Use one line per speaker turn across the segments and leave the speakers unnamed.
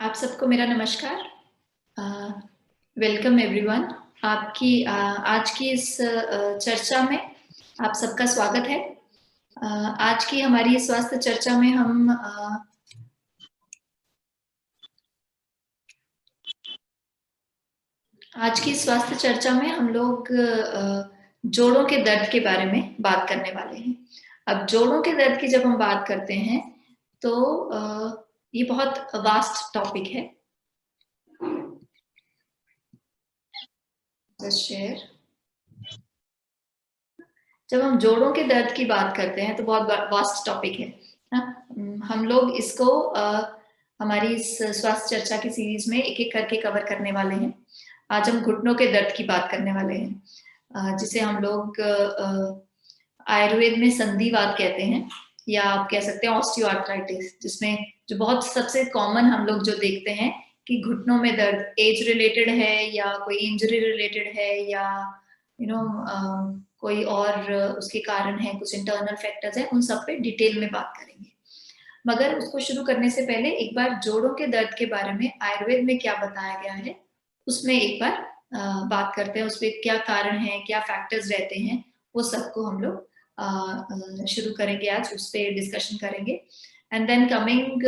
आप सबको मेरा नमस्कार। Welcome everyone. आपकी आज की इस चर्चा में आप सबका स्वागत है। आज की हमारी स्वास्थ्य चर्चा में हम लोग जोड़ों के दर्द के बारे में बात करने वाले हैं। अब जोड़ों के दर्द की जब हम बात करते हैं तो ये बहुत वास्ट टॉपिक है। शेयर जब हम जोड़ों के दर्द की बात करते हैं तो बहुत वास्ट टॉपिक है ना। हम लोग इसको हमारी इस स्वास्थ्य चर्चा की सीरीज में एक एक करके कवर करने वाले हैं। आज हम घुटनों के दर्द की बात करने वाले हैं, जिसे हम लोग आयुर्वेद में संधिवात कहते हैं, या आप कह सकते हैं ऑस्टियोआर्थराइटिस, जिसमें जो बहुत सबसे कॉमन हम लोग जो देखते हैं कि घुटनों में दर्द एज रिलेटेड है या कोई इंजरी रिलेटेड है या कोई और उसके कारण है, कुछ इंटरनल फैक्टर्स हैं, उन सब पे डिटेल में बात करेंगे। मगर उसको शुरू करने से पहले एक बार जोड़ों के दर्द के बारे में आयुर्वेद में क्या बताया गया है उसमें एक बार बात करते हैं। उसपे क्या कारण है, क्या फैक्टर्स रहते हैं, वो सबको हम लोग शुरू करेंगे, आज उस पर डिस्कशन करेंगे। एंड देन कमिंग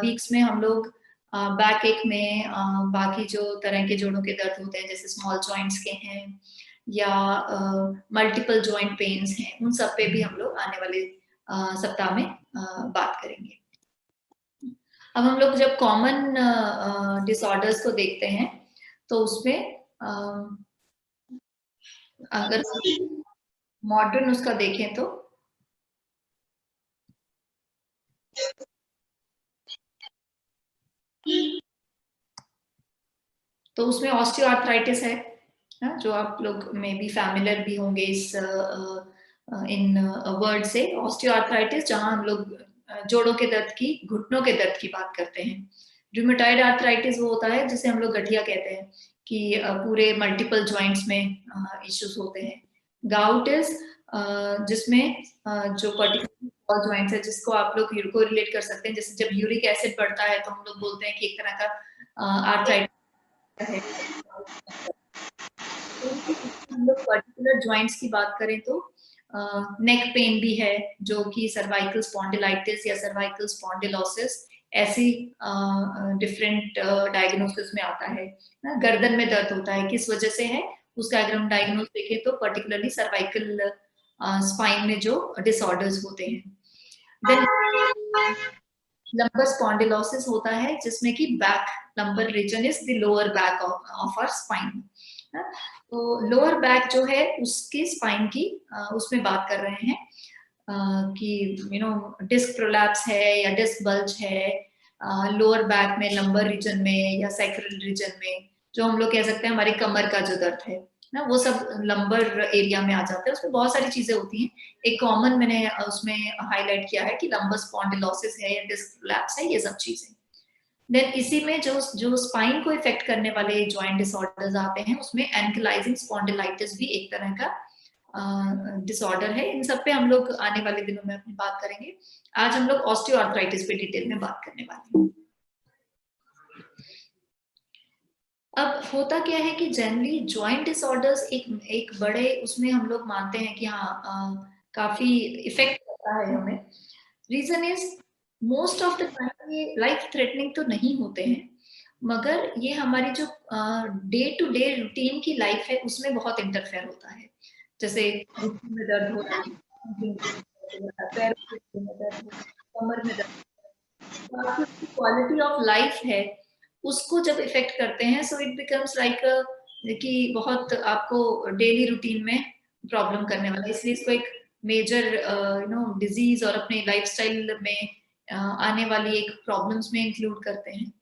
वीक्स में हम लोग बैक एक में बाकी जो तरह के जोड़ों के दर्द होते हैं, जैसे स्मॉल जॉइंट्स के हैं या मल्टीपल जॉइंट पेन्स हैं, उन सब पे भी हम लोग आने वाले सप्ताह में बात करेंगे। अब हम लोग जब कॉमन डिसऑर्डर्स को देखते हैं तो उसमें अगर मॉडर्न उसका देखें तो उसमें ऑस्टियोआर्थराइटिस है, जो आप लोग में भी फैमिलियर भी होंगे इस इन वर्ड से। ऑस्टियोआर्थराइटिस जहां हम लोग जोड़ों के दर्द की, घुटनों के दर्द की बात करते हैं। रूमेटॉइड आर्थराइटिस वो होता है जिसे हम लोग गठिया कहते हैं, कि पूरे मल्टीपल जॉइंट्स में इश्यूज होते हैं। गाउट इज जिसमें जो पर्टिकुलर जॉइंट्स है, जिसको आप लोग को रिलेट कर सकते हैं, जैसे जब यूरिक एसिड बढ़ता है तो हम लोग बोलते हैं कि एक तरह का आर्थराइटिस है। हम लोग पर्टिकुलर जॉइंट्स की बात करें तो नेक पेन भी है, जो कि सर्वाइकल स्पॉन्डिलाइटिस या सर्वाइकल स्पॉन्डिलोसिस, ऐसी डिफरेंट डायग्नोसिस में आता है ना। गर्दन में दर्द होता है, किस वजह से है उसका अगर हम डायग्नोस देखें तो पर्टिकुलरली सर्वाइकल स्पाइन में जो डिसऑर्डर्स होते हैं। देन लंबर स्पॉन्डिलोसिस होता है, जिसमें कि back lumbar region is the lower back of our spine. तो लोअर बैक जो है उसकी स्पाइन की उसमें बात कर रहे हैं कि डिस्क प्रोलैप्स है या डिस्क बल्ज है लोअर बैक में, लंबर रीजन में या सैक्रल रीजन में, जो हम लोग कह सकते हैं हमारी कमर का जो दर्द है ना, वो सब लंबर एरिया में आ जाता है। उसमें बहुत सारी चीजें होती हैं। एक कॉमन मैंने उसमें हाईलाइट किया है कि लंबर स्पॉन्डिलोसिस है या डिस्क प्रोलैप्स है, ये सब चीजें। देन इसी में जो स्पाइन को इफेक्ट करने वाले जॉइंट डिसऑर्डर्स आते हैं, उसमें एंकलाइजिंग स्पॉन्डिलाइटिस भी एक तरह का डिसऑर्डर है। इन सब पे हम लोग आने वाले दिनों में अपनी बात करेंगे। आज हम लोग ऑस्टियोआर्थराइटिस पे डिटेल में बात करने वाले हैं। अब होता क्या है कि जनरली जॉइंट डिसऑर्डर्स एक बड़े उसमें हम लोग मानते हैं कि हाँ काफी इफेक्ट करता है हमें। Reason is most of the time ये लाइफ थ्रेटनिंग तो नहीं होते हैं, मगर ये हमारी जो डे टू डे रूटीन की लाइफ है उसमें बहुत इंटरफेयर होता है। जैसे घुटने में दर्द हो रहा है, पैर में दर्द, कमर में दर्द, क्वालिटी ऑफ लाइफ है उसको जब इफेक्ट करते हैं, सो इट बिकम्स लाइक कि बहुत आपको डेली रूटीन में प्रॉब्लम करने वाला है। इसलिए इसको एक मेजर डिजीज और अपने लाइफस्टाइल में आने वाली एक प्रॉब्लम्स में इंक्लूड करते हैं।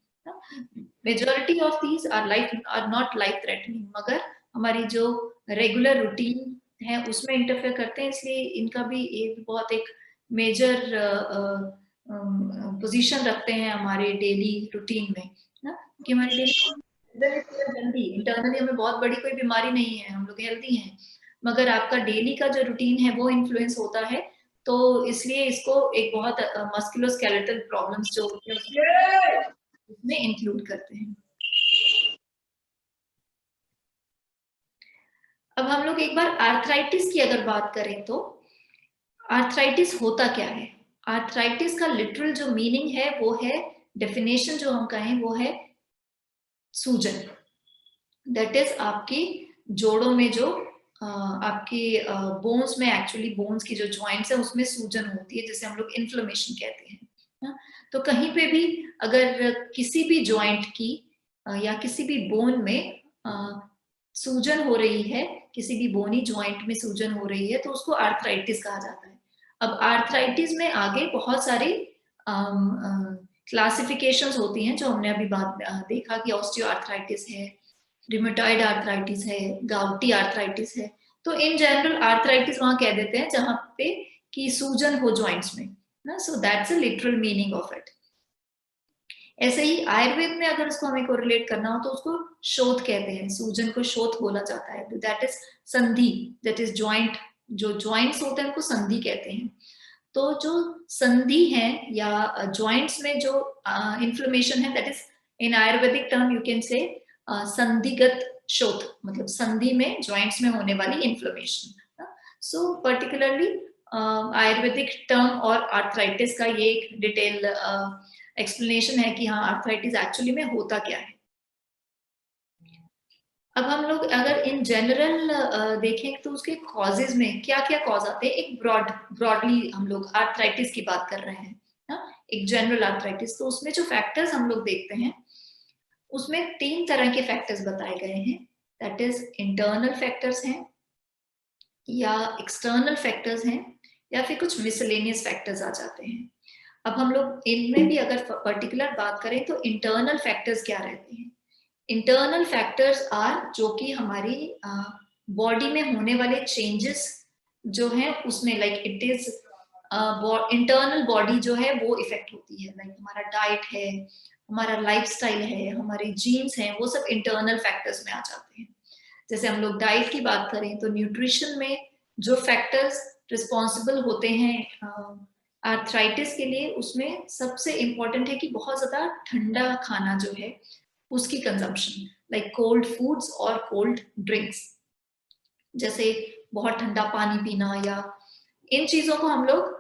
Majority of these are not life threatening, मगर हमारी जो रेगुलर रूटीन है उसमें इंटरफेयर करते हैं। इसलिए इनका भी एक बहुत एक मेजर पोजीशन रखते हैं हमारे डेली रूटीन में ना, कि हमारे डेली इंटरनली हमें बहुत बड़ी कोई बीमारी नहीं है, हम लोग हेल्दी हैं, मगर आपका डेली का जो रूटीन है वो इन्फ्लुएंस होता है। तो इसलिए इसको एक बहुत मस्कुलोस्केलेटल प्रॉब्लम्स जो होती है उसमें में इंक्लूड करते हैं। अब हम लोग एक बार आर्थराइटिस की अगर बात करें तो आर्थराइटिस होता क्या है? आर्थराइटिस का लिटरल जो मीनिंग है वो है, डेफिनेशन जो हम कहें वो है सूजन। दैट इज आपकी जोड़ों में जो आपकी बोन्स में, एक्चुअली बोन्स की जो जॉइंट्स है उसमें सूजन होती है, जिसे हम लोग इन्फ्लेमेशन कहते हैं ना? तो कहीं पे भी अगर किसी भी जॉइंट की या किसी भी बोन में सूजन हो रही है, किसी भी बोनी जॉइंट में सूजन हो रही है, तो उसको आर्थराइटिस कहा जाता है। अब आर्थराइटिस में आगे बहुत सारी क्लासिफिकेशंस होती हैं, जो हमने अभी बात देखा कि ऑस्टियोआर्थराइटिस है, रिमेटॉइड आर्थराइटिस है, गाउटी आर्थराइटिस है। तो इन जनरल आर्थराइटिस वहां कह देते हैं जहां पे कि सूजन हो जॉइंट्स में ना, so that's a literal meaning of it. ऐसे ही आयुर्वेद में अगर उसको हमें कोरिलेट करना हो तो उसको शोथ कहते हैं, सूजन को शोथ बोला जाता है। दैट इज संधि, दैट इज जॉइंट, जो जॉइंट्स होते हैं उनको संधि कहते हैं। तो जो संधि है या जॉइंट्स में जो इन्फ्लेमेशन है, that is in Ayurvedic term you can say संधिगत शोथ, मतलब संधि में जॉइंट्स में होने वाली inflammation. So particularly Ayurvedic term और आर्थराइटिस का ये एक डिटेल एक्सप्लेनेशन है कि हाँ आर्थराइटिस एक्चुअली में होता क्या है। अब हम लोग अगर इन जनरल देखें तो उसके कॉजेज में क्या क्या कॉज आते हैं, एक ब्रॉडली हम लोग आर्थराइटिस की बात कर रहे हैं ना, एक जनरल आर्थराइटिस। तो उसमें जो फैक्टर्स हम लोग देखते हैं उसमें 3 तरह के फैक्टर्स बताए गए हैं। दैट इज इंटरनल फैक्टर्स हैं, या एक्सटर्नल फैक्टर्स हैं, या फिर कुछ मिसलेनियस फैक्टर्स आ जाते हैं। अब हम लोग इनमें भी अगर पर्टिकुलर बात करें तो इंटरनल फैक्टर्स क्या रहते हैं? इंटरनल फैक्टर्स आर जो कि हमारी बॉडी में होने वाले चेंजेस जो हैं उसमें, like it is internal body जो है वो इफेक्ट होती है। लाइक हमारा डाइट है, हमारा लाइफस्टाइल है, हमारे जीन्स हैं, वो सब इंटरनल फैक्टर्स में आ जाते हैं। जैसे हम लोग डाइट की बात करें तो न्यूट्रिशन में जो फैक्टर्स रिस्पॉन्सिबल होते हैं आर्थराइटिस के लिए, उसमें सबसे इंपॉर्टेंट है कि बहुत ज्यादा ठंडा खाना जो है उसकी कंजम्पशन, लाइक कोल्ड फूड्स और कोल्ड ड्रिंक्स, जैसे बहुत ठंडा पानी पीना, या इन चीजों को हम लोग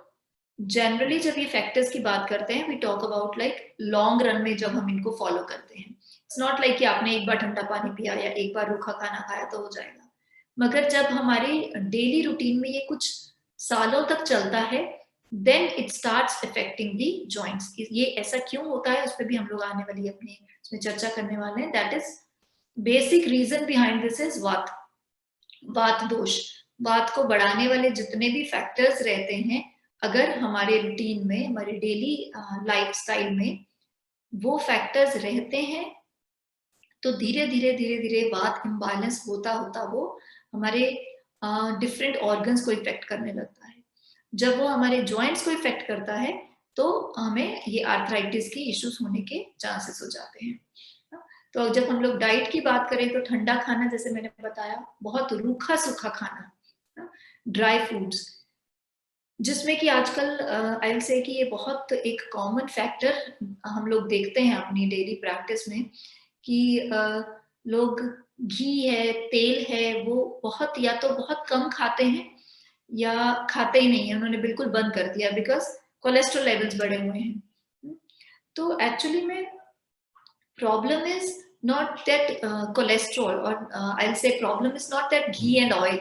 जनरली जब ये फैक्टर्स की बात करते हैं we talk about like long run में जब हम इनको फॉलो करते हैं। इट्स नॉट लाइक कि आपने एक बार ठंडा पानी पिया या एक बार रूखा खाना खाया तो हो जाएगा, मगर जब हमारी डेली रूटीन में ये कुछ सालों तक चलता है then it starts affecting the joints. ये ऐसा क्यों होता है उस पर भी हम लोग आने वाली अपनी इसमें चर्चा करने वाले हैं। That is basic reason behind this is वात, वात दोष। वात को बढ़ाने वाले जितने भी फैक्टर्स रहते हैं, अगर हमारे रूटीन में, हमारे डेली लाइफस्टाइल में वो फैक्टर्स रहते हैं तो धीरे धीरे धीरे धीरे वात इम्बैलेंस होता होता वो हमारे डिफरेंट ऑर्गन्स को इफेक्ट करने लगता है। जब वो हमारे जॉइंट्स को इफेक्ट करता है तो हमें ये आर्थराइटिस की इश्यूज होने के चांसेस हो जाते हैं। तो जब हम लोग डाइट की बात करें तो ठंडा खाना, जैसे मैंने बताया, बहुत रूखा सूखा खाना, ड्राई फूड्स, जिसमें कि आजकल आई विल से कि ये बहुत एक कॉमन फैक्टर हम लोग देखते हैं अपनी डेली प्रैक्टिस में कि लोग घी है, तेल है, वो बहुत या तो बहुत कम खाते हैं या खाते ही नहीं है, उन्होंने बिल्कुल बंद कर दिया बिकॉज कोलेस्ट्रॉल लेवल्स बढ़े हुए हैं। तो एक्चुअली में problem is not that cholesterol, or I'll say problem is not that ghee and oil.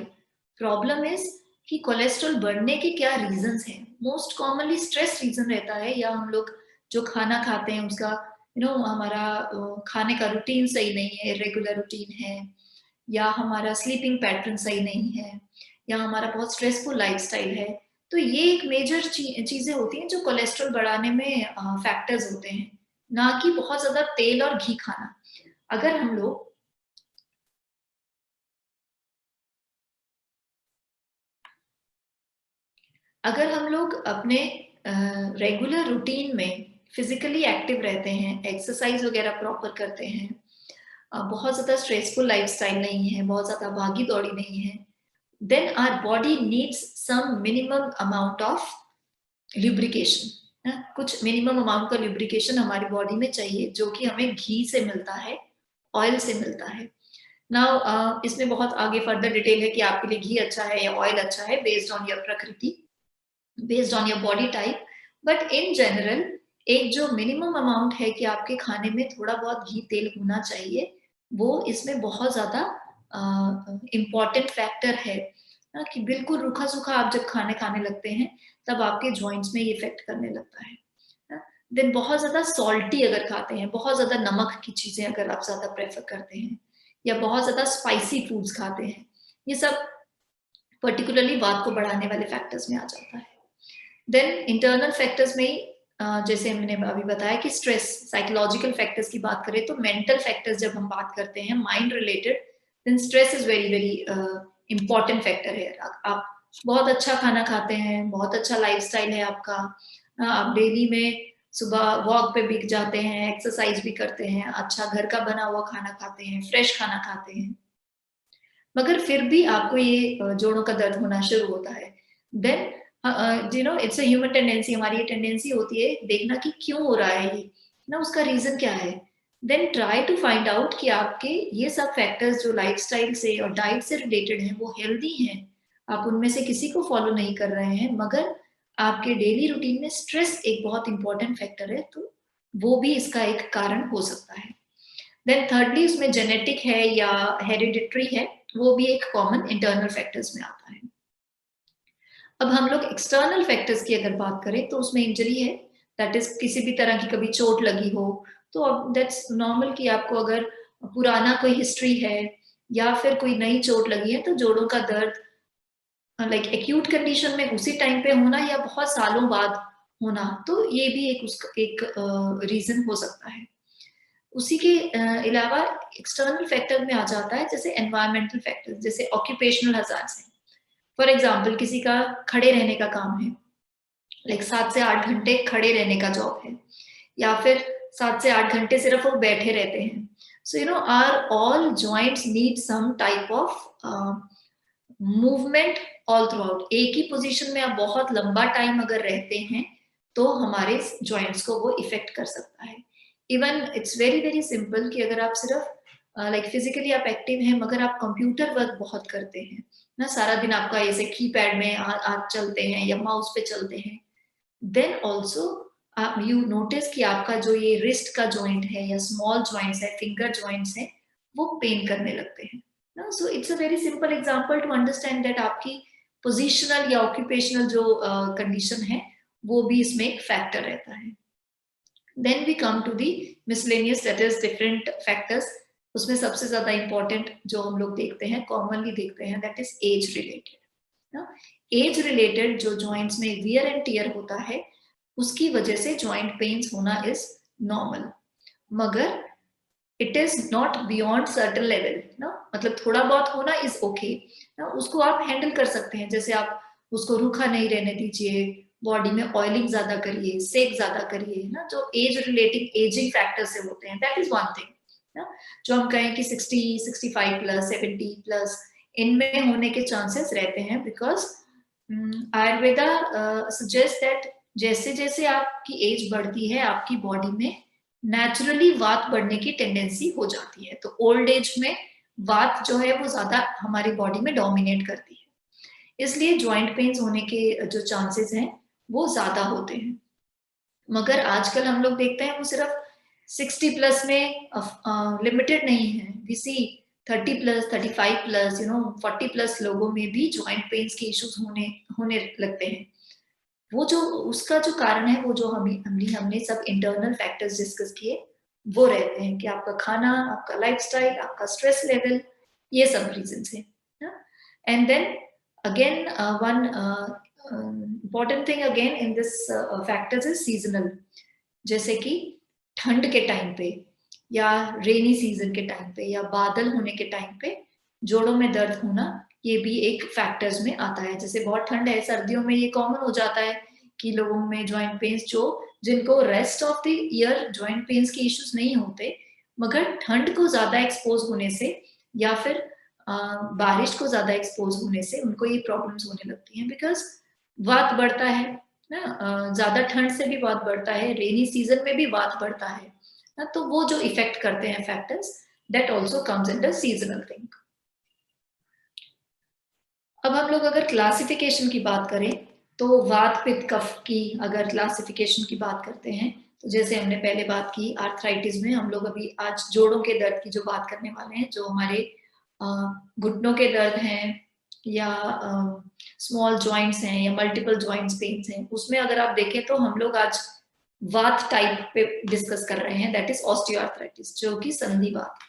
Problem is कि कोलेस्ट्रॉल बढ़ने के क्या रीजंस हैं। मोस्ट कॉमनली स्ट्रेस रीजन रहता है, या हम लोग जो खाना खाते हैं उसका हमारा खाने का रूटीन सही नहीं है, रेगुलर रूटीन है, या हमारा स्लीपिंग पैटर्न सही नहीं है, या हमारा बहुत स्ट्रेसफुल लाइफस्टाइल है। तो ये एक मेजर चीजें होती हैं जो कोलेस्ट्रॉल बढ़ाने में फैक्टर्स होते हैं, ना कि बहुत ज्यादा तेल और घी खाना। अगर हम लोग अपने रेगुलर रूटीन में फिजिकली एक्टिव रहते हैं, एक्सरसाइज वगैरह प्रॉपर करते हैं, बहुत ज्यादा स्ट्रेसफुल लाइफस्टाइल नहीं है, बहुत ज्यादा भागी दौड़ी नहीं है, then our body needs some minimum amount of lubrication, कुछ मिनिमम अमाउंट का ल्यूब्रिकेशन हमारी बॉडी में चाहिए, जो कि हमें घी से मिलता है, ऑयल से मिलता है। नाउ इसमें बहुत आगे फर्दर डिटेल है कि आपके लिए घी अच्छा है या ऑयल अच्छा है, बेस्ड ऑन योर प्रकृति, based on your body type. But in general एक जो मिनिमम अमाउंट है कि आपके खाने में थोड़ा बहुत घी तेल होना चाहिए, वो इसमें बहुत ज़्यादा इम्पोर्टेंट फैक्टर है। कि बिल्कुल रूखा-सूखा आप जब खाने खाने लगते हैं, तब आपके जॉइंट्स में ये इफ़ेक्ट करने लगता है। देन बहुत ज़्यादा सॉल्टी अगर खाते हैं, बहुत ज़्यादा नमक की चीज़ें अगर आप ज़्यादा प्रेफ़र करते हैं, या बहुत ज़्यादा स्पाइसी फूड्स खाते हैं, ये सब पर्टिकुलरली वात को बढ़ाने वाले फैक्टर्स में आ जाता है। देन इंटरनल फैक्टर्स में ही जैसे मैंने अभी बताया कि स्ट्रेस, साइकोलॉजिकल फैक्टर्स की बात करें तो मेंटल फैक्टर्स जब हम बात करते हैं mind related, then stress is very very important factor है। आप बहुत अच्छा खाना खाते हैं, बहुत अच्छा लाइफस्टाइल है आपका, आप डेली में सुबह वॉक पे भी जाते हैं, एक्सरसाइज भी करते हैं, अच्छा घर का बना हुआ खाना खाते हैं, फ्रेश खाना खाते हैं, मगर फिर भी आपको ये जोड़ों का दर्द होना शुरू होता है, then you know it's a human tendency, हमारी ये टेंडेंसी होती है देखना कि क्यों हो रहा है ये, ना उसका रीजन क्या है। Then try to find out कि आपके ये सब फैक्टर्स जो लाइफस्टाइल से और डाइट से रिलेटेड हैं वो हेल्दी हैं, आप उनमें से किसी को फॉलो नहीं कर रहे हैं, मगर आपके डेली रूटीन में स्ट्रेस एक बहुत इंपॉर्टेंट फैक्टर है, तो वो भी इसका एक कारण हो सकता है। देन थर्डली उसमें जेनेटिक है या हेरिडिटरी है, वो भी एक कॉमन इंटरनल फैक्टर्स में आता है। अब हम लोग एक्सटर्नल फैक्टर्स की अगर बात करें तो उसमें इंजरी है, दैट इज किसी भी तरह की कभी चोट लगी हो, तो अब दैट्स नॉर्मल कि आपको अगर पुराना कोई हिस्ट्री है या फिर कोई नई चोट लगी है तो जोड़ों का दर्द लाइक एक्यूट कंडीशन में उसी टाइम पे होना या बहुत सालों बाद होना, तो ये भी एक उसका एक रीजन हो सकता है। उसी के अलावा एक्सटर्नल फैक्टर में आ जाता है जैसे एनवायरमेंटल फैक्टर्स, जैसे ऑक्यूपेशनल हजार्ड्स हैं। फॉर एग्जाम्पल किसी का खड़े रहने का काम है, लाइक 7 से 8 घंटे खड़े रहने का जॉब है, या फिर 7 से 8 घंटे सिर्फ वो बैठे रहते हैं। So you know our all joints need some type of movement all throughout. एक ही पोजीशन में आप बहुत लंबा टाइम अगर रहते हैं, तो हमारे जॉइंट्स को वो इफेक्ट कर सकता है। Even it's very very simple कि अगर आप सिर्फ लाइक फिजिकली आप एक्टिव हैं मगर आप कंप्यूटर वर्क बहुत करते हैं ना, सारा दिन आपका ऐसे कीपैड में हाथ चलते हैं या माउस पे चलते हैं, देन ऑल्सो आप यू नोटिस कि आपका जो ये रिस्ट का जॉइंट है या स्मॉल जॉइंट्स है, फिंगर जॉइंट्स है, वो पेन करने लगते हैं ना। So it's a very simple example to understand that आपकी पोजिशनल या ऑक्यूपेशनल जो कंडीशन है, वो भी इसमें एक फैक्टर रहता है। Then we come to the miscellaneous, that is different factors. उसमें सबसे ज्यादा इंपॉर्टेंट जो हम लोग देखते हैं, कॉमनली देखते हैं, that is age related. Age related जो जॉइंट्स में वियर एंड टियर होता है, उसकी वजह से जॉइंट पेन्स होना इज नॉर्मल, मगर it is not beyond certain level ना, मतलब थोड़ा बहुत होना इज ओके ना, उसको आप हैंडल कर सकते हैं। जैसे आप उसको रूखा नहीं रहने दीजिए, बॉडी में ऑयलिंग ज्यादा करिए, सेक ज्यादा करिए ना, जो एज रिलेटिंग एजिंग फैक्टर से होते हैं, दैट इज वन थिंग ना। जो हम कहें कि 60 65 प्लस 70 प्लस इनमें होने के चांसेस रहते हैं, बिकॉज आयुर्वेदा सजेस्ट दैट जैसे जैसे आपकी एज बढ़ती है, आपकी बॉडी में नेचुरली वात बढ़ने की टेंडेंसी हो जाती है, तो ओल्ड एज में वात जो है वो ज्यादा हमारी बॉडी में डोमिनेट करती है, इसलिए जॉइंट पेन्स होने के जो चांसेस हैं वो ज्यादा होते हैं। मगर आजकल हम लोग देखते हैं वो सिर्फ 60 प्लस में लिमिटेड नहीं है, we see 30 plus 35 plus 40 plus लोगों में भी जॉइंट पेन्स के इश्यूज होने होने लगते हैं। वो जो उसका जो कारण है, वो जो हमने सब इंटरनल फैक्टर्स डिस्कस किए, वो रहते हैं कि आपका खाना, आपका लाइफस्टाइल, आपका स्ट्रेस लेवल, ये सब रीजंस हैं। And then again one important thing again in this factors is seasonal, जैसे कि ठंड के टाइम पे या रेनी सीजन के टाइम पे या बादल होने के टाइम पे जोड़ों में दर्द होना, ये भी एक फैक्टर्स में आता है। जैसे बहुत ठंड है, सर्दियों में ये कॉमन हो जाता है कि लोगों में जॉइंट पेन्स, जो जिनको rest of the year joint pains के इश्यूज नहीं होते, मगर ठंड को ज्यादा एक्सपोज होने से या फिर बारिश को ज्यादा एक्सपोज होने से उनको ये प्रॉब्लम्स होने लगती हैं, बिकॉज वात बढ़ता है, ना, ज्यादा ठंड से भी वात बढ़ता है, रेनी सीजन में भी वात बढ़ता है ना, तो वो जो इफेक्ट करते हैं factors, that also comes in the seasonal thing. अब हम लोग अगर क्लासिफिकेशन की बात करें, तो वात पित्त कफ की अगर क्लासिफिकेशन की बात करते हैं, तो जैसे हमने पहले बात की आर्थराइटिस में, हम लोग अभी आज जोड़ों के दर्द की जो बात करने वाले हैं, जो हमारे घुटनों के दर्द हैं या स्मॉल जॉइंट्स हैं या मल्टीपल जॉइंट्स पेन्स हैं, उसमें अगर आप देखें तो हम लोग आज वात टाइप पे डिस्कस कर रहे हैं, दैट इज ऑस्टियोआर्थराइटिस, जो कि संधिवात।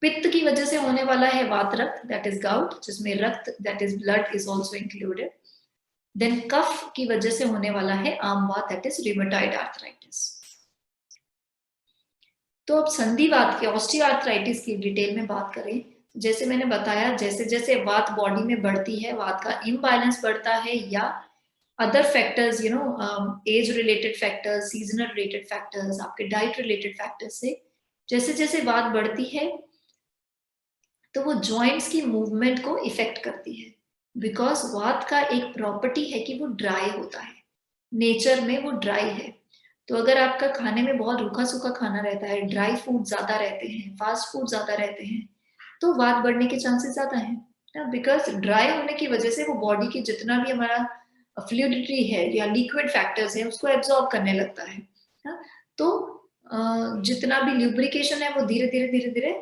पित्त की वजह से होने वाला है वात रक्त, दैट इज गाउट, जिसमें रक्त that is blood is also included. Then कफ की वजह से होने वाला है आमवात, दैट इज रिमेटॉइड आर्थराइटिस। तो अब संधिवात की ऑस्टियोआर्थराइटिस की डिटेल में बात करें, जैसे मैंने बताया, जैसे जैसे वात बॉडी में बढ़ती है, वात का इम्बैलेंस बढ़ता है या other factors, you know, age related factors, seasonal related factors, आपके डाइट रिलेटेड फैक्टर्स से जैसे जैसे वात बढ़ती है, तो वो जॉइंट्स की मूवमेंट को इफेक्ट करती है। बिकॉज वात का एक प्रॉपर्टी है कि वो ड्राई होता है, नेचर में वो ड्राई है। तो अगर आपका खाने में बहुत रूखा सूखा खाना रहता है, ड्राई फूड ज्यादा रहते हैं, फास्ट फूड ज्यादा रहते हैं, तो वात बढ़ने के चांसेस ज्यादा हैं। बिकॉज ड्राई होने की वजह से वो बॉडी की जितना भी हमारा फ्लूइडिटी है या लिक्विड फैक्टर्स है, उसको एब्जॉर्ब करने लगता है। तो जितना भी ल्यूब्रिकेशन है वो धीरे धीरे धीरे धीरे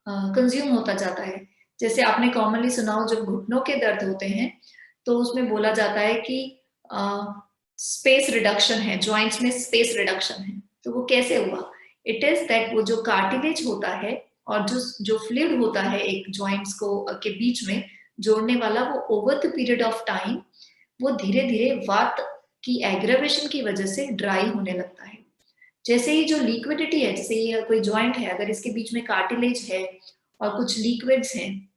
कंज्यूम होता जाता है। जैसे आपने कॉमनली सुना हो, जब घुटनों के दर्द होते हैं, तो उसमें बोला जाता है कि स्पेस रिडक्शन है, जॉइंट्स में स्पेस रिडक्शन है। तो वो कैसे हुआ? इट इज दैट वो जो कार्टिलेज होता है और जो जो फ्लूइड होता है एक जॉइंट्स को के बीच में जोड़ने वाला, वो over the period of time वो धीरे धीरे वात की एग्रेवेशन की वजह से ड्राई होने लगता है। जैसे ही जो लिक्विडिटी है, जैसे ये कोई जॉइंट है, अगर इसके बीच में कार्टिलेज है और कुछ लिक्विड्स हैं,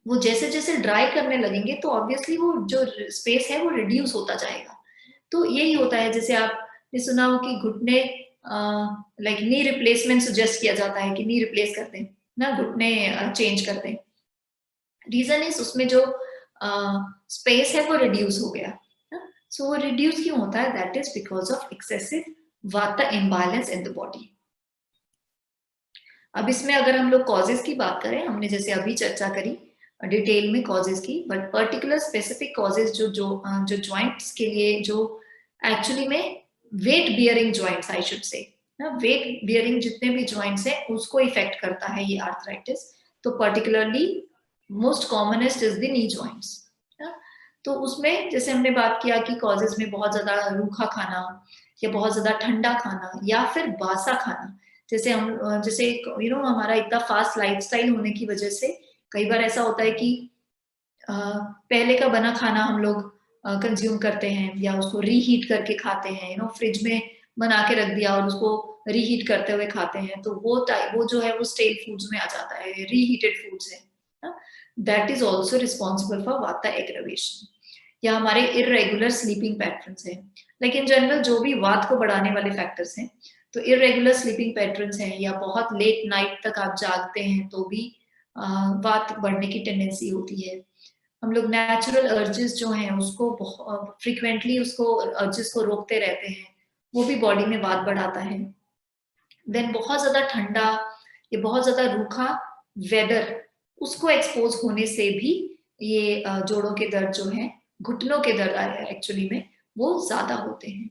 वो जैसे जैसे ड्राई करने लगेंगे तो ऑब्वियसली वो जो स्पेस है वो रिड्यूस होता जाएगा। तो यही होता है, जैसे आपने सुना हो कि घुटने लाइक नी रिप्लेसमेंट सजेस्ट किया जाता है कि नी रिप्लेस करते हैं ना, घुटने चेंज करते हैं। रीजन इज उसमें जो स्पेस है वो रिड्यूस हो गया। सो वो रिड्यूस क्यों होता है? That is because of excessive वाता इम्बैलेंस इन द बॉडी। अब इसमें अगर हम लोग कॉजेस की बात करें, हमने जैसे अभी चर्चा करी डिटेल में कॉजेस की, बट पर्टिकुलर स्पेसिफिक कॉजेस जो जॉइंट्स के लिए, जो एक्चुअली में weight bearing joints I should say, ना, वेट बियरिंग जितने भी जॉइंट्स हैं उसको इफेक्ट करता है ये आर्थराइटिस। तो particularly most commonest is the knee joints. तो उसमें जैसे हमने बात किया कि कॉजेस में बहुत ज्यादा रूखा खाना या बहुत ज्यादा ठंडा खाना या फिर बासा खाना, जैसे हम जैसे हमारा इतना फास्ट लाइफस्टाइल होने की वजह से कई बार ऐसा होता है कि पहले का बना खाना हम लोग कंज्यूम करते हैं या उसको रीहीट करके खाते हैं, फ्रिज में बना के रख दिया और उसको रीहीट करते हुए खाते हैं, तो वो जो है वो स्टेल फूड्स में आ जाता है, रीहीटेड फूड्स है। That is also responsible for वाता एग्रेवेशन। या हमारे इरेगुलर स्लीपिंग पैटर्न्स हैं, लाइक इन जनरल जो भी वात को बढ़ाने वाले फैक्टर्स हैं, तो इरेगुलर स्लीपिंग पैटर्न्स हैं या बहुत लेट नाइट तक आप जागते हैं तो भी वात बढ़ने की टेंडेंसी होती है। हम लोग नेचुरल अर्जेस जो हैं उसको फ्रिक्वेंटली उसको अर्जेस को रोकते रहते हैं, वो भी बॉडी में वात बढ़ाता है। देन बहुत ज्यादा ठंडा या बहुत ज्यादा रूखा वेदर, उसको एक्सपोज होने से भी ये जोड़ों के दर्द जो है, घुटनों के दर्द एक्चुअली में वो ज्यादा होते हैं।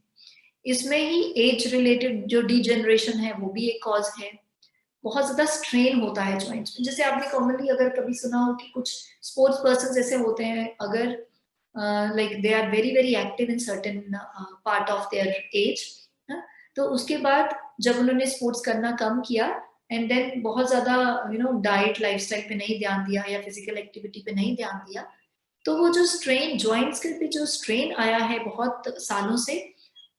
इसमें ही एज रिलेटेड जो डिजेनरेशन है वो भी एक कॉज है। बहुत ज्यादा स्ट्रेन होता है जॉइंट्स में, जैसे आपने कॉमनली अगर कभी सुना हो कि कुछ स्पोर्ट्स पर्सन ऐसे होते हैं, अगर like they are very very active in certain part of their age, तो उसके बाद जब उन्होंने स्पोर्ट्स करना कम किया एंड देन बहुत ज्यादा डाइट लाइफस्टाइल पे नहीं ध्यान दिया या फिजिकल एक्टिविटी पे नहीं ध्यान दिया, तो वो जो स्ट्रेन जॉइंट्स के पे जो स्ट्रेन आया है बहुत सालों से,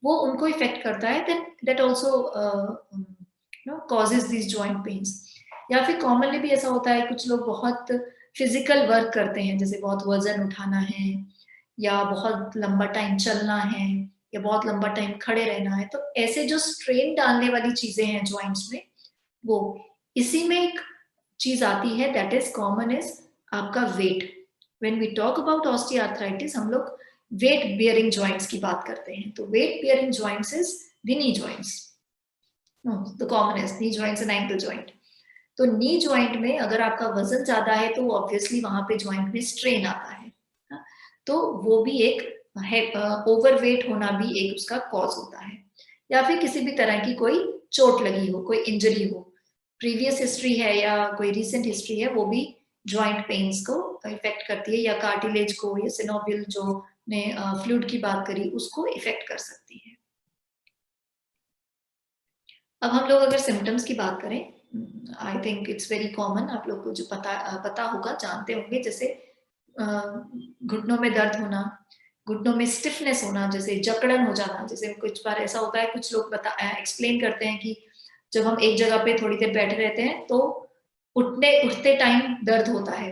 वो उनको इफेक्ट करता है, then that also causes this joint pains. या फिर कॉमनली भी ऐसा होता है, कुछ लोग बहुत फिजिकल वर्क करते हैं, जैसे बहुत वजन उठाना है या बहुत लंबा टाइम चलना है या बहुत लंबा टाइम खड़े रहना है, तो ऐसे जो स्ट्रेन डालने वाली चीजें हैं जॉइंट्स में, वो इसी में एक चीज आती है, दैट इज कॉमन इज आपका weight. When we talk about osteoarthritis, हम लोग वेट बियरिंग जॉइंट्स की बात करते हैं, तो weight bearing joints is the knee joints, the commonest knee joints and ankle joint. तो नी जॉइंट में अगर आपका वजन ज्यादा है तो ऑब्वियसली वहां पे जॉइंट में स्ट्रेन आता है, हाँ? तो वो भी एक है, ओवरवेट होना भी एक उसका कॉज होता है। या फिर किसी भी तरह की कोई चोट लगी हो, कोई इंजरी हो, प्रीवियस हिस्ट्री है या कोई रिसेंट हिस्ट्री है, वो भी जॉइंट पेन्स को इफेक्ट करती है, या कार्टिलेज को, या सिनोवियल जो ने फ्लूइड की बात करी उसको इफेक्ट कर सकती है। अब हम लोग अगर सिम्टम्स की बात करें, I think it's very common, आप लोग को जो पता होगा, जानते होंगे, जैसे घुटनों में दर्द होना, घुटनों में स्टिफनेस होना, जैसे जकड़न हो जाना। जैसे कुछ बार ऐसा होता है, कुछ लोग एक्सप्लेन करते हैं कि जब हम एक जगह पे थोड़ी देर बैठे रहते हैं तो उठते टाइम दर्द होता है,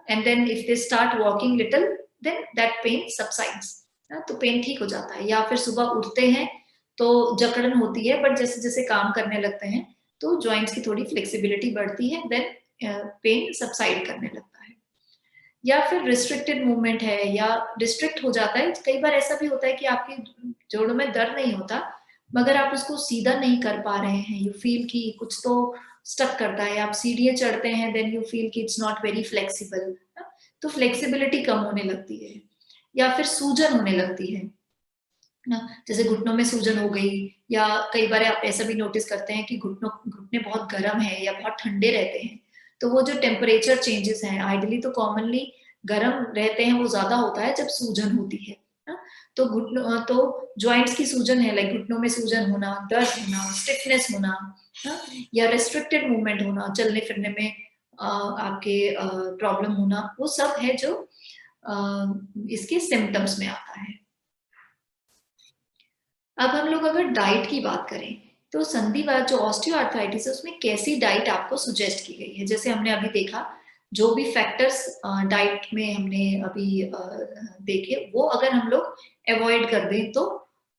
and then if they start walking little then that pain subsides, तो पेन ठीक हो जाता है। या फिर सुबह उठते हैं तो जकड़न होती है, बट जैसे जैसे काम करने लगते हैं तो जॉइंट्स की थोड़ी फ्लेक्सिबिलिटी बढ़ती है, देन पेन सबसाइड करने लगता है। या फिर रिस्ट्रिक्टेड मूवमेंट है या रिस्ट्रिक्ट हो जाता है। कई बार ऐसा भी होता है कि आपके जोड़ों में दर्द नहीं होता, मगर आप उसको सीधा नहीं कर पा रहे हैं, यू फील कि कुछ तो स्टक करता है। आप सीढ़ियाँ चढ़ते हैं, देन यू फील कि इट्स नॉट वेरी फ्लेक्सिबल, तो फ्लेक्सिबिलिटी कम होने लगती है। या फिर सूजन होने लगती है ना, जैसे घुटनों में सूजन हो गई। या कई बार आप ऐसा भी नोटिस करते हैं कि घुटने बहुत गर्म है या बहुत ठंडे रहते हैं, तो वो जो टेम्परेचर चेंजेस हैं, आइडियली तो कॉमनली गर्म रहते हैं, वो ज्यादा होता है जब सूजन होती है ना? तो घुटनों तो जॉइंट्स की सूजन है, लाइक घुटनों में सूजन होना, दर्द होना, स्टिफनेस होना, ना? या रेस्ट्रिक्टेड मूवमेंट होना, चलने फिरने में आपके प्रॉब्लम होना, वो सब है जो इसके सिम्टम्स में आता है। अब हम लोग अगर डाइट की बात करें, तो संधिवात जो ऑस्टियोआर्थराइटिस है उसमें कैसी डाइट आपको सुजेस्ट की गई है। जैसे हमने अभी देखा, जो भी फैक्टर्स डाइट में हमने अभी देखे, वो अगर हम लोग अवॉइड कर दें तो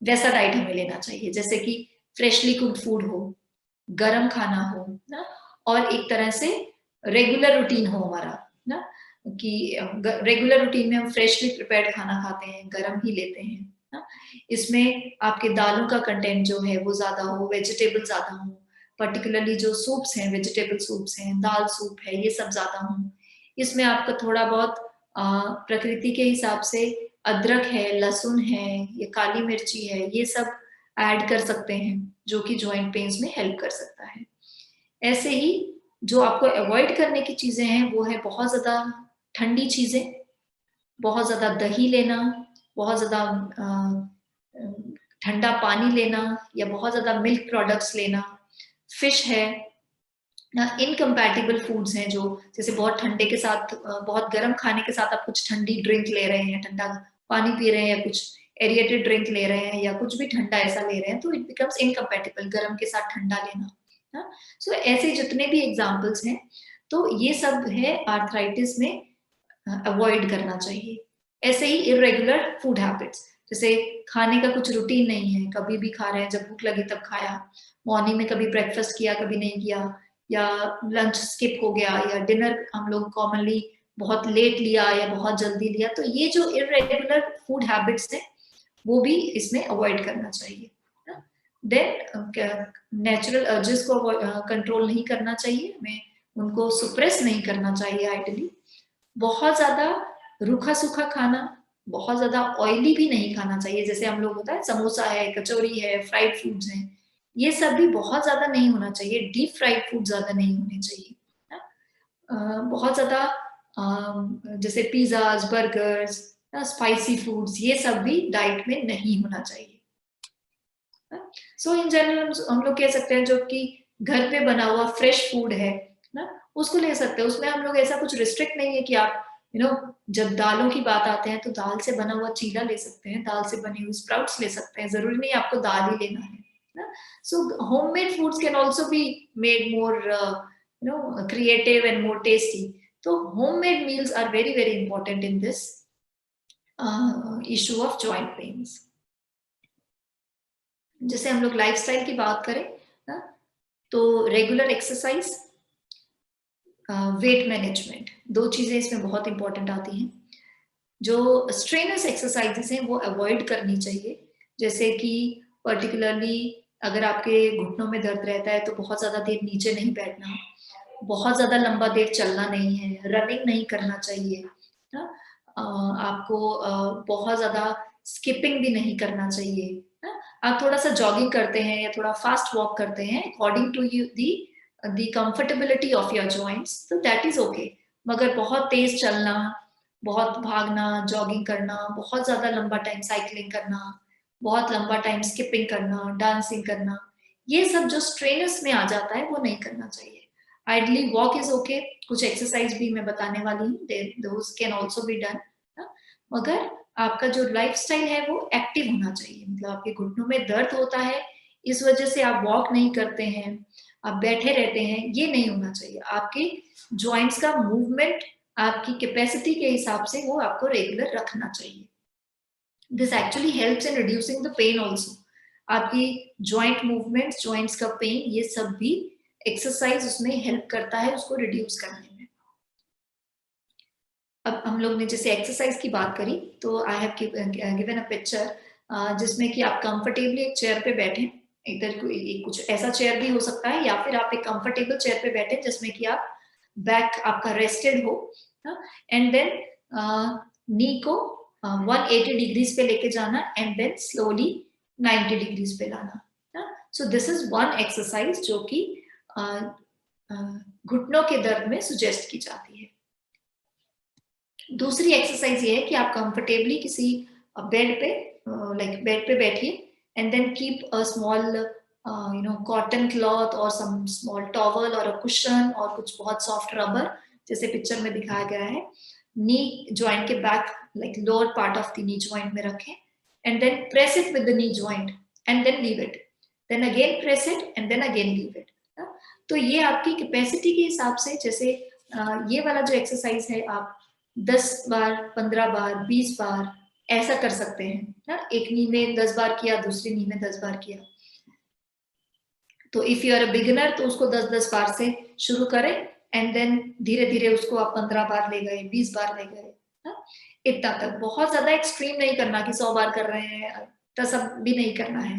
वैसा डाइट हमें लेना चाहिए, जैसे कि फ्रेशली कुक्ड फूड हो, गर्म खाना हो ना, और एक तरह से रेगुलर रूटीन हो हमारा ना, कि रेगुलर रूटीन में हम फ्रेशली प्रिपेयर्ड खाना खाते हैं, गर्म ही लेते हैं ना। इसमें आपके दालों का कंटेंट जो है वो ज्यादा हो, वेजिटेबल ज्यादा हो, पर्टिकुलरली जो सूप्स हैं, वेजिटेबल सूप्स हैं, दाल सूप है, ये सब ज्यादा हो। इसमें आपका थोड़ा बहुत प्रकृति के हिसाब से अदरक है, लहसुन है, ये काली मिर्ची है, ये सब ऐड कर सकते हैं, जो कि जॉइंट पेन्स में हेल्प कर सकता है। ऐसे ही जो आपको अवॉइड करने की चीजें हैं, वो है बहुत ज्यादा ठंडी चीजें, बहुत ज्यादा दही लेना, बहुत ज्यादा ठंडा पानी लेना, या बहुत ज्यादा मिल्क प्रोडक्ट्स लेना, फिश है ना, इनकम्पैटिबल फूड्स हैं, जो जैसे बहुत ठंडे के साथ बहुत गर्म खाने के साथ आप कुछ ठंडी ड्रिंक ले रहे हैं, ठंडा पानी पी रहे हैं, या कुछ एरिएटेड ड्रिंक ले रहे हैं, या कुछ भी ठंडा ऐसा ले रहे हैं, तो इट बिकम्स इनकम्पैटिबल, गर्म के साथ ठंडा लेना ना। सो ऐसे जितने भी एग्जाम्पल्स हैं, तो ये सब है आर्थराइटिस में अवॉइड करना चाहिए। ऐसे ही इरेगुलर फूड हैबिट्स, जैसे खाने का कुछ रूटीन नहीं है, कभी भी खा रहे हैं, जब भूख लगी तब खाया, मॉर्निंग में कभी ब्रेकफास्ट किया, कभी नहीं किया, या लंच स्किप हो गया, या डिनर हम लोग कॉमनली बहुत लेट लिया या बहुत जल्दी लिया, तो ये जो इरेगुलर फूड हैबिट्स हैं, वो भी इसमें अवॉइड करना चाहिए। देन नेचुरल अर्जेस को कंट्रोल नहीं करना चाहिए, हमें उनको सुप्रेस नहीं करना चाहिए आइडली। बहुत ज्यादा रूखा सूखा खाना, बहुत ज्यादा ऑयली भी नहीं खाना चाहिए, जैसे हम लोग होता है समोसा है, कचौरी है, फ्राइड फूड्स हैं, ये सब भी बहुत ज्यादा नहीं होना चाहिए। डीप फ्राइड फूड ज्यादा नहीं होने चाहिए ना? बहुत ज्यादा जैसे पिज्जाज, बर्गर्स, स्पाइसी फूड्स, ये सब भी डाइट में नहीं होना चाहिए। सो इन जनरल हम लोग कह सकते हैं जो कि घर पे बना हुआ फ्रेश फूड है ना, उसको ले सकते हैं। उसमें हम लोग ऐसा कुछ रिस्ट्रिक्ट नहीं है कि आप जब दालों की बात आते हैं तो दाल से बना हुआ चीला ले सकते हैं, दाल से बनी हुई स्प्राउट्स ले सकते हैं, जरूरी नहीं आपको दाल ही लेना है ना। So homemade foods can also be made more creative and more tasty. तो homemade meals are very very important in this issue of joint pains. जैसे हम लोग लाइफस्टाइल की बात करें ना, तो रेगुलर एक्सरसाइज, वेट मैनेजमेंट, दो चीजें इसमें बहुत इंपॉर्टेंट आती हैं। जो स्ट्रेनस एक्सरसाइजेस हैं वो अवॉइड करनी चाहिए, जैसे कि पर्टिकुलरली अगर आपके घुटनों में दर्द रहता है तो बहुत ज़्यादा देर नीचे नहीं बैठना, बहुत ज़्यादा लंबा देर चलना नहीं है, रनिंग नहीं करना चाहिए, ना? आपको बहुत ज़्यादा स्किपिंग भी नहीं करना चाहिए, ना? आप थोड़ा-सा जॉगिंग करते हैं या थोड़ा फास्ट वॉक करते हैं according to you the comfortability of your joints, तो दैट इज़ ओके। मगर बहुत तेज़ चलना, बहुत भागना, जॉगिंग करना, बहुत ज़्यादा लंबा टाइम साइक्लिंग करना, बहुत लंबा टाइम स्किपिंग करना, डांसिंग करना, ये सब जो स्ट्रेनर्स में आ जाता है वो नहीं करना चाहिए। आइडली वॉक इज ओके, कुछ एक्सरसाइज भी मैं बताने वाली हूँ, those can also be done, मगर आपका जो लाइफस्टाइल है वो एक्टिव होना चाहिए। मतलब आपके घुटनों में दर्द होता है, इस वजह से आप वॉक नहीं करते हैं, आप बैठे रहते हैं, ये नहीं होना चाहिए। आपके जॉइंट्स का मूवमेंट आपकी कैपेसिटी के हिसाब से वो आपको रेगुलर रखना चाहिए। This actually helps in reducing the pain also. आपकी जॉइंट मूवमेंट्स, जॉइंट्स का पेन, ये सब भी एक्सरसाइज उसमें हेल्प करता है उसको रिड्यूस करने में। अब हम लोग ने जैसे एक्सरसाइज की बात करी, तो I have given a picture जिसमें कि आप कंफर्टेबली एक चेयर पे बैठे, इधर कोई कुछ ऐसा चेयर भी हो सकता है या फिर आप एक कंफर्टेबल चेयर पे बैठे जिसमें कि आप बैक आपका रेस्टेड हो, एंड देन नी को 180 डिग्रीज पे लेके जाना एंड देन स्लोली 90 डिग्रीज पे लाना। So this is one exercise जो कि घुटनों के दर्द में सुजेस्ट की जाती है। दूसरी एक्सरसाइज ये है कि आप कंफर्टेबली किसी बेड पे बेड पे बैठिए and then keep a small cotton cloth और सम स्मॉल टॉवल और अ कुशन और कुछ बहुत सॉफ्ट रबर, जैसे पिक्चर में दिखाया गया है, नी जॉइंट के back like lower part of the knee joint में रखें and then press it with the knee joint and then leave it, then again press it and then again leave it. तो ये आपकी capacity के हिसाब से, जैसे ये वाला जो एक्सरसाइज है आप 10 बार, 15 बार, 20 बार ऐसा कर सकते हैं ना। एक नी में 10 बार किया, दूसरी नी में 10 बार किया। तो if you are a beginner तो उसको 10-10 बार से शुरू करें एंड देन धीरे धीरे उसको आप 15 बार ले गए, 20 बार ले गए, इतना तक। बहुत ज्यादा एक्सट्रीम नहीं करना कि 100 बार कर रहे हैं, तो सब भी नहीं करना है।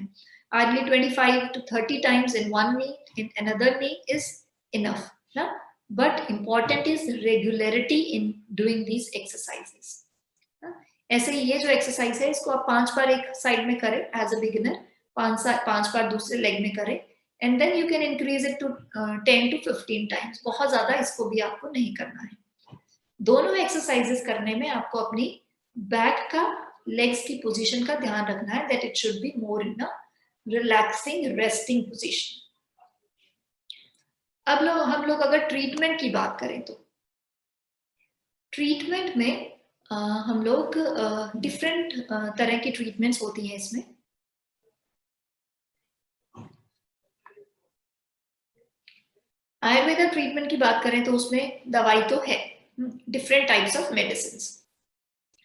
Hardly 25 to 30 times in one knee, in another knee is enough, ना? But important is regularity in doing these exercises, ना? ऐसे ही ये जो एक्सरसाइज है इसको आप 5 बार एक साइड में करें एज अ बिगिनर, 5 बार दूसरे लेग में करें and then you can increase it to 10 to 15 times. बहुत ज्यादा इसको भी आपको नहीं करना है। दोनों एक्सरसाइजेस करने में आपको अपनी बैक का, लेग्स की पोजीशन का ध्यान रखना है, that it should be more in a relaxing resting position. अब हम लोग अगर ट्रीटमेंट की बात करें तो ट्रीटमेंट में हम लोग डिफरेंट तरह की ट्रीटमेंट्स होती हैं इसमें। आयुर्वेदा ट्रीटमेंट की बात करें तो उसमें दवाई तो है, डिफरेंट टाइप्स ऑफ मेडिसिन,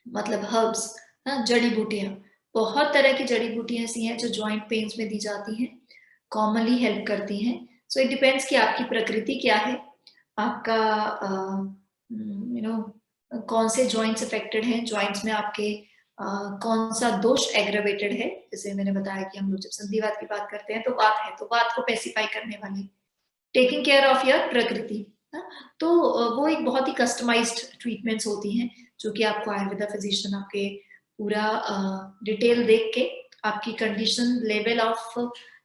मतलब हर्ब्स, जड़ी बूटियां, बहुत तरह की जड़ी बूटियां ऐसी हैं जो जॉइंट पेन्स में दी जाती हैं, कॉमनली हेल्प करती हैं। सो इट डिपेंड्स कि आपकी प्रकृति क्या है, आपका कौन से जॉइंट्स अफेक्टेड हैं, जॉइंट्स में आपके कौन सा दोष एग्रेवेटेड है। जैसे मैंने बताया कि हम लोग जब संधिवात की बात करते हैं तो बात है, तो बात को पेसिफाई करने वाली टेकिंग केयर ऑफ योर प्रकृति, तो वो एक बहुत ही कस्टमाइज्ड ट्रीटमेंट्स होती हैं जो कि आपको आयुर्वेदा फिजिशियन आपके पूरा डिटेल देख के आपकी condition, level of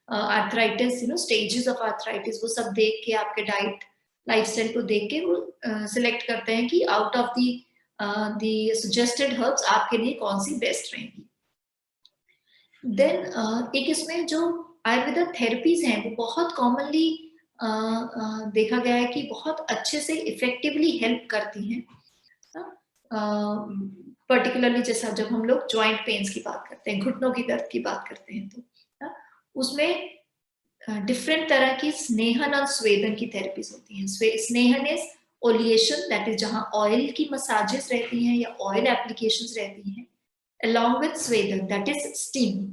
arthritis, stages of arthritis, वो सब देख के आपके डाइट, लाइफस्टाइल को देख के वो सिलेक्ट करते हैं कि out of the suggested herbs आपके लिए कौन सी बेस्ट रहेंगी। देन एक इसमें जो आयुर्वेदा थेरेपीज हैं वो बहुत कॉमनली देखा गया है कि बहुत अच्छे से इफेक्टिवली हेल्प करती हैं, पर्टिकुलरली जैसा जब हम लोग जॉइंट पेन्स की बात करते हैं, घुटनों की दर्द की बात करते हैं, तो उसमें डिफरेंट तरह की स्नेहन और स्वेदन की थेरेपीज होती हैं। स्नेहन इज ओलिएशन, दैट इज जहां ऑयल की मसाजेस रहती हैं या ऑयल एप्लीकेशंस रहती हैं, along with स्वेदन दैट इज स्टीम।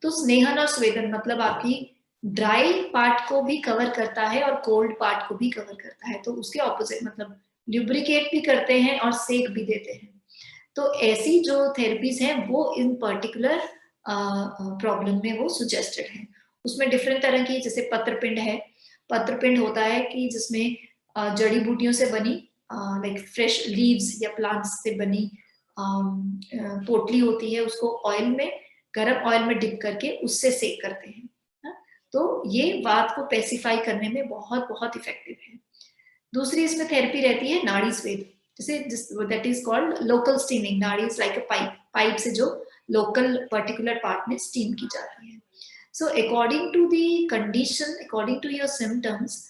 तो स्नेहन और स्वेदन मतलब आपकी ड्राई पार्ट को भी कवर करता है और कोल्ड पार्ट को भी कवर करता है, तो उसके ऑपोजिट मतलब ल्यूब्रिकेट भी करते हैं और सेक भी देते हैं। तो ऐसी जो थेरेपीज हैं वो इन पर्टिकुलर प्रॉब्लम में वो सजेस्टेड है। उसमें डिफरेंट तरह की, जैसे पत्रपिंड है। पत्रपिंड होता है कि जिसमें जड़ी बूटियों से बनी, लाइक फ्रेश लीव्स या प्लांट्स से बनी पोटली होती है, उसको ऑयल में, गरम ऑयल में डिप करके उससे सेक करते हैं। तो ये वात को पेसिफाई करने में बहुत बहुत इफेक्टिव है। दूसरी इसमें थेरेपी रहती है नाड़ी स्वेद, जैसे that is called local steaming. नाड़ी is like a pipe, pipe से जो लोकल पर्टिकुलर पार्ट में स्टीम की जाती है। So according to the condition, according to your symptoms,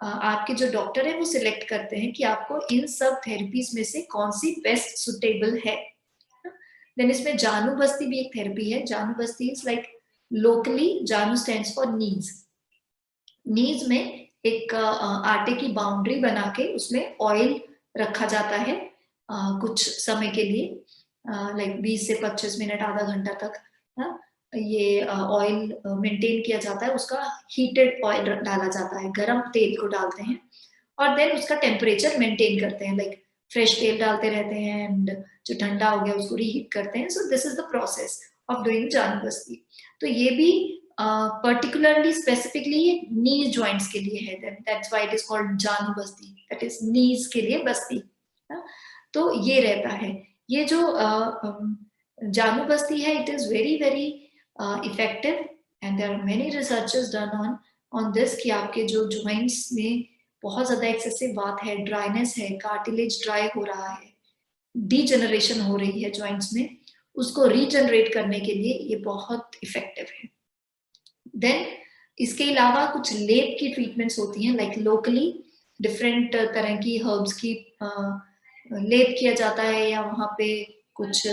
आपके जो डॉक्टर है वो सिलेक्ट करते हैं कि आपको इन सब थेरेपीज में से कौन सी बेस्ट सुटेबल है। देन इसमें जानू बस्ती भी एक थेरेपी है। जानू बस्ती इज लाइक लोकली, जानू स्टैंड्स फॉर नीज। नीज में एक आटे की बाउंड्री बना के उसमें ऑयल रखा जाता है कुछ समय के लिए, लाइक 20 से 25 मिनट, आधा घंटा तक। ये ऑयल मेंटेन किया जाता है, उसका हीटेड ऑयल डाला जाता है, गरम तेल को डालते हैं और देन उसका टेम्परेचर मेंटेन करते हैं, लाइक फ्रेश तेल डालते रहते हैं एंड जो ठंडा हो गया उसको रीहीट करते हैं। So this is the process of doing जानू बस्ती। तो ये भी पर्टिकुलरली स्पेसिफिकली नी जॉइंट्स के लिए है, that's why it is called जानू बस्ती, दैट इज नीज के लिए बस्ती। तो ये रहता है। ये जो जानू बस्ती है, it is very very effective and there are many researches done on this कि आपके जो जॉइंट्स में बहुत ज्यादा एक्सेसिव वात है, ड्राइनेस है, कार्टिलेज ड्राई हो रहा है, डीजेनरेशन हो रही है जॉइंट्स में, उसको रीजनरेट करने के लिए ये बहुत इफेक्टिव है। देन इसके अलावा कुछ लेप की ट्रीटमेंट्स होती हैं, लाइक लोकली डिफरेंट तरह की हर्ब्स की लेप किया जाता है, या वहां पे कुछ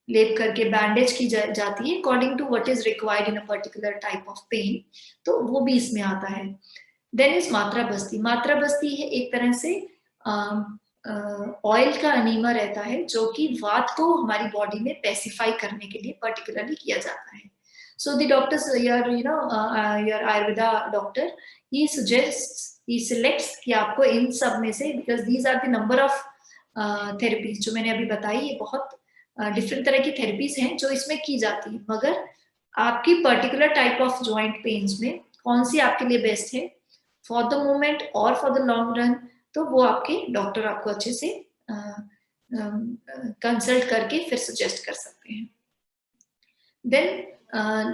लेप करके बैंडेज की जाती है according to what is required in a particular type of pain, तो वो भी इसमें आता है। देन इज मात्रा बस्ती। मात्रा बस्ती है एक तरह से ऑयल का अनीमा रहता है, जो कि वात को हमारी बॉडी में पेसिफाई करने के लिए पर्टिकुलरली किया जाता है। So the doctors, your your Ayurveda doctor, he suggests, he selects कि आपको इन सब में से, because these are the number of therapies जो मैंने अभी बताई, ये बहुत डिफरेंट तरह की थेरेपीज हैं जो इसमें की जाती है, मगर आपकी particular type of joint pains में कौन सी आपके लिए बेस्ट है फॉर द मोमेंट और फॉर द लॉन्ग रन, तो वो आपके डॉक्टर आपको अच्छे से कंसल्ट करके फिर सजेस्ट कर सकते हैं। Then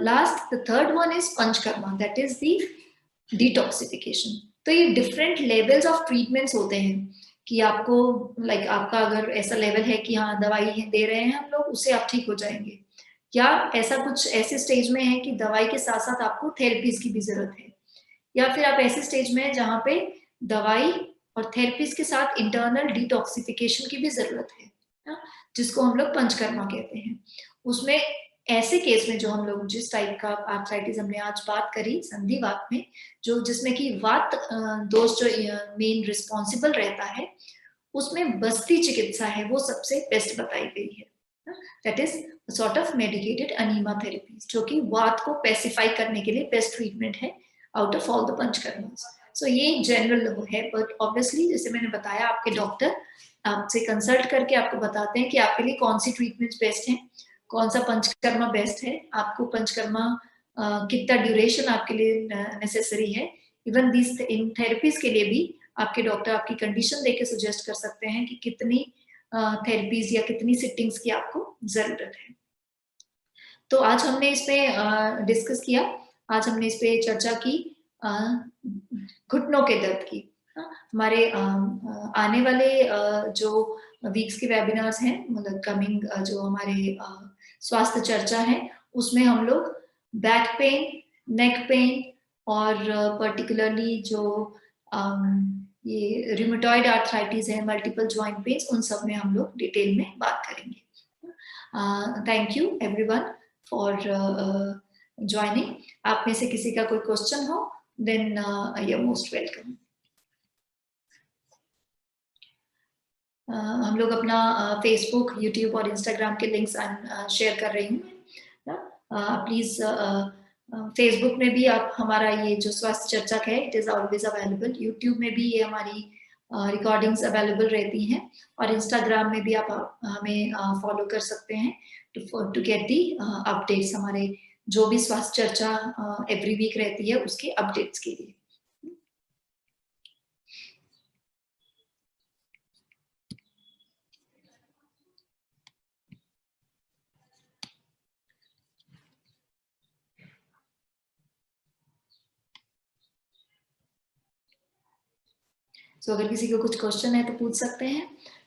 last, the third one is panchakarma, that is the detoxification. तो ये डिफरेंट लेवल्स ऑफ ट्रीटमेंट्स होते हैं कि आपको लाइक आपका अगर ऐसा लेवल है कि हाँ दवाई दे रहे हैं हम लोग, उससे आप ठीक हो जाएंगे, या ऐसा कुछ ऐसे स्टेज में है कि दवाई के साथ साथ आपको थेरेपीज की भी जरूरत है, या फिर आप ऐसे स्टेज में है जहाँ पे दवाई और थेरेपीज के साथ इंटरनल डिटॉक्सिफिकेशन की भी जरूरत है, जिसको हम लोग पंचकर्मा कहते हैं। उसमें ऐसे केस में जो हम लोग जिस टाइप का आर्थराइटिस हमने आज बात करी संधिवात में, जो जिसमें कि वात दोष जो मेन रिस्पॉन्सिबल रहता है, उसमें बस्ती चिकित्सा है वो सबसे बेस्ट बताई गई है। That is sort of medicated enema therapy, जो कि वात को पेसिफाई करने के लिए बेस्ट ट्रीटमेंट है आउट ऑफ ऑल द पंचकर्मास। सो ये जनरल है, बट ऑब्वियसली जैसे मैंने बताया, आपके डॉक्टर आपसे कंसल्ट करके आपको बताते हैं कि आपके लिए कौन सी ट्रीटमेंट बेस्ट है, कौन सा पंचकर्मा बेस्ट है, आपको पंचकर्मा कितना ड्यूरेशन आपके लिए नेसेसरी है। इवन दिस इन थेरेपीज के लिए भी आपके डॉक्टर आपकी कंडीशन देके सजेस्ट कर सकते हैं कि कितनी थेरेपीज या कितनी सिटिंग्स की आपको जरूरत है। तो आज हमने इस पे डिस्कस किया, आज हमने इस पे चर्चा की घुटनों के दर्द की। हमारे आने वाले जो वीक्स के वेबिनार्स हैं, मतलब कमिंग जो हमारे स्वास्थ्य चर्चा है, उसमें हम लोग बैक पेन, नेक पेन और पर्टिकुलरली जो ये रिमेटॉइड आर्थराइटिस है, मल्टीपल जॉइंट पेन्स, उन सब में हम लोग डिटेल में बात करेंगे। Thank you everyone for joining. आप में से किसी का कोई क्वेश्चन हो, then you are most welcome. हम लोग अपना फेसबुक, यूट्यूब और इंस्टाग्राम के लिंक्स शेयर कर रही हूँ। प्लीज फेसबुक में भी आप हमारा ये जो स्वास्थ्य चर्चा है, it is always available. YouTube में भी ये हमारी रिकॉर्डिंग्स अवेलेबल रहती हैं, और इंस्टाग्राम में भी आप हमें फॉलो कर सकते हैं टू गेट दी अपडेट्स, हमारे जो भी स्वास्थ्य चर्चा एवरी वीक रहती है उसके अपडेट्स के लिए। सो अगर किसी को कुछ क्वेश्चन है तो पूछ सकते हैं,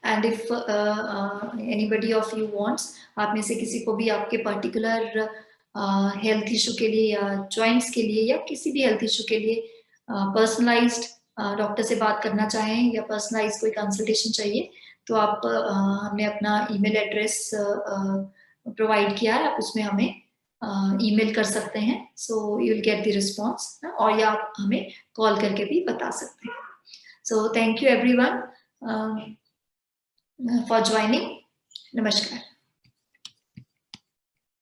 and if anybody of you wants, आप में से किसी को भी आपके पर्टिकुलर हेल्थ इशू के लिए या जॉइंट्स के लिए या किसी भी हेल्थ इशू के लिए पर्सनलाइज्ड डॉक्टर से बात करना चाहें या पर्सनलाइज कोई कंसल्टेशन चाहिए, तो आप हमने अपना ईमेल एड्रेस प्रोवाइड किया है, आप उसमें हमें ईमेल कर सकते हैं, so you will get the response, और या आप हमें कॉल करके भी बता सकते हैं। So thank you everyone for joining. Namaskar.